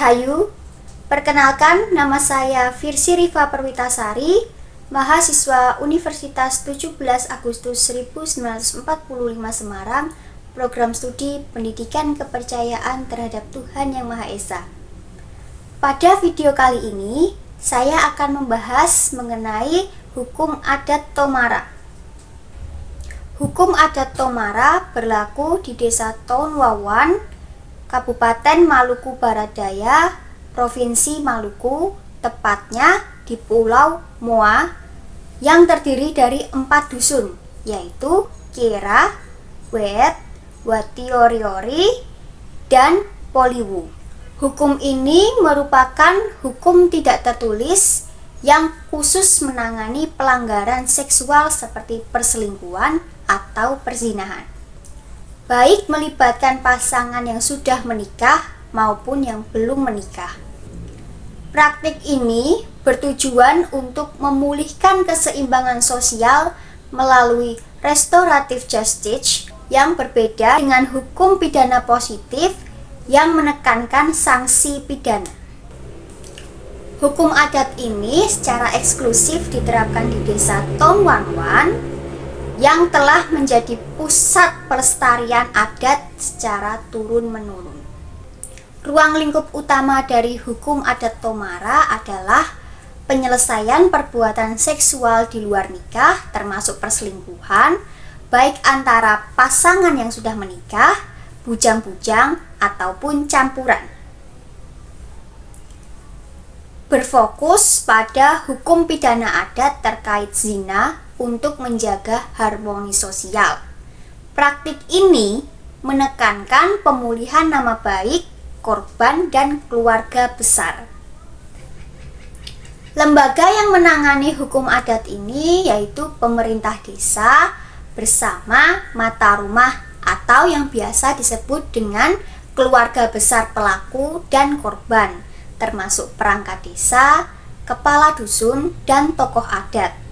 Rahayu, perkenalkan nama saya Firsi Rifa Perwitasari, mahasiswa Universitas 17 Agustus 1945 Semarang, program studi Pendidikan Kepercayaan Terhadap Tuhan Yang Maha Esa. Pada video kali ini, saya akan membahas mengenai hukum adat Tomara. Hukum adat Tomara berlaku di Desa Tonwawan, Kabupaten Maluku Barat Daya, Provinsi Maluku, tepatnya di Pulau Moa, yang terdiri dari 4 dusun, yaitu Kera, Wet, Watioriori, dan Poliwu. Hukum ini merupakan hukum tidak tertulis yang khusus menangani pelanggaran seksual seperti perselingkuhan atau perzinahan, baik melibatkan pasangan yang sudah menikah maupun yang belum menikah. Praktik ini bertujuan untuk memulihkan keseimbangan sosial melalui restoratif justice yang berbeda dengan hukum pidana positif yang menekankan sanksi pidana. Hukum adat ini secara eksklusif diterapkan di Desa Tonwawan yang telah menjadi pusat pelestarian adat secara turun-menurun. Ruang lingkup utama dari hukum adat Tomara adalah penyelesaian perbuatan seksual di luar nikah, termasuk perselingkuhan, baik antara pasangan yang sudah menikah, bujang-bujang, ataupun campuran. Berfokus pada hukum pidana adat terkait zina untuk menjaga harmoni sosial. Praktik ini menekankan pemulihan nama baik korban dan keluarga besar. Lembaga yang menangani hukum adat ini yaitu pemerintah desa bersama mata rumah atau yang biasa disebut dengan keluarga besar pelaku dan korban, termasuk perangkat desa, kepala dusun, dan tokoh adat.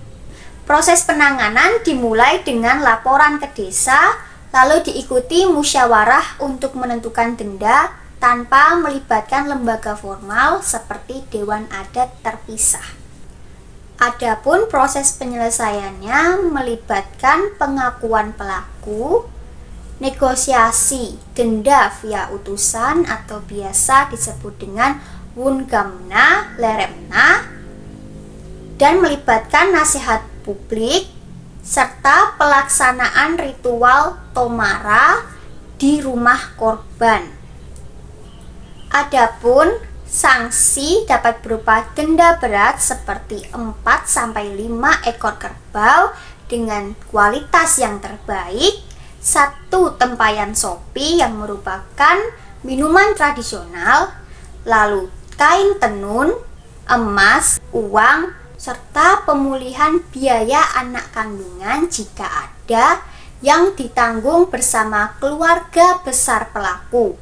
Proses penanganan dimulai dengan laporan ke desa, lalu diikuti musyawarah untuk menentukan denda tanpa melibatkan lembaga formal seperti dewan adat terpisah. Adapun proses penyelesaiannya melibatkan pengakuan pelaku, negosiasi denda via utusan atau biasa disebut dengan wungamna leremna, dan melibatkan nasihat publik serta pelaksanaan ritual Tomara di rumah korban. Adapun sanksi dapat berupa denda berat seperti 4-5 ekor kerbau dengan kualitas yang terbaik, 1 tempayan sopi yang merupakan minuman tradisional, lalu kain tenun, emas, uang, serta pemulihan biaya anak kandungan jika ada yang ditanggung bersama keluarga besar pelaku.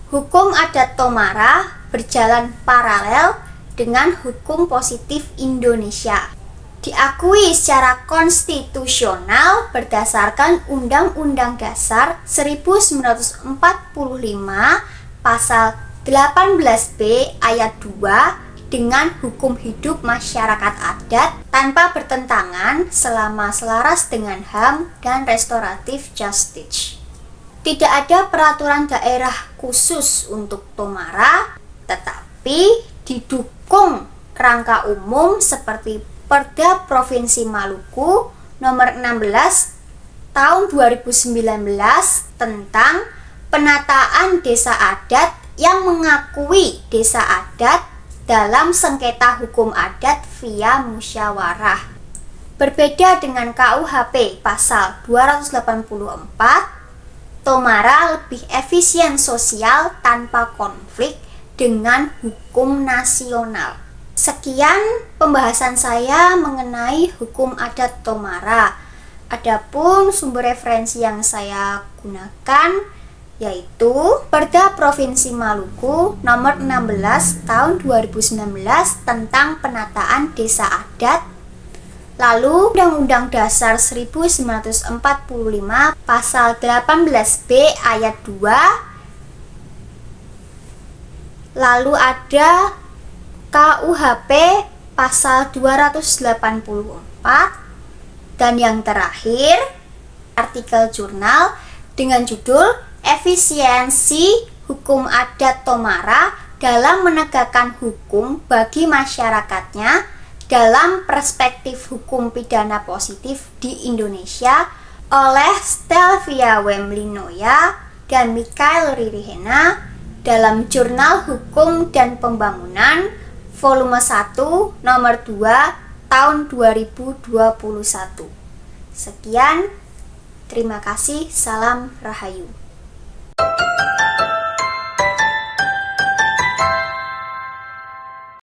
Hukum adat Tomara berjalan paralel dengan hukum positif Indonesia. Diakui secara konstitusional berdasarkan Undang-Undang Dasar 1945 Pasal 18B Ayat 2 dengan hukum hidup masyarakat adat tanpa bertentangan selama selaras dengan HAM dan restoratif justice. Tidak ada peraturan daerah khusus untuk Tomara, tetapi didukung kerangka umum seperti Perda Provinsi Maluku nomor 16 tahun 2019 tentang penataan desa adat yang mengakui desa adat dalam sengketa hukum adat via musyawarah. Berbeda dengan KUHP pasal 284, Tomara lebih efisien sosial tanpa konflik dengan hukum nasional. Sekian pembahasan saya mengenai hukum adat Tomara. Adapun sumber referensi yang saya gunakan yaitu Perda Provinsi Maluku nomor 16 tahun 2019 tentang penataan desa adat, lalu Undang-Undang Dasar 1945 Pasal 18B Ayat 2, Lalu ada KUHP pasal 284, dan yang terakhir artikel jurnal dengan judul Efisiensi Hukum Adat Tomara dalam Menegakkan Hukum bagi Masyarakatnya dalam Perspektif Hukum Pidana Positif di Indonesia oleh Stelvia Wemlinoya dan Mikael Ririhena dalam Jurnal Hukum dan Pembangunan volume 1 nomor 2 tahun 2021. Sekian, terima kasih, salam Rahayu.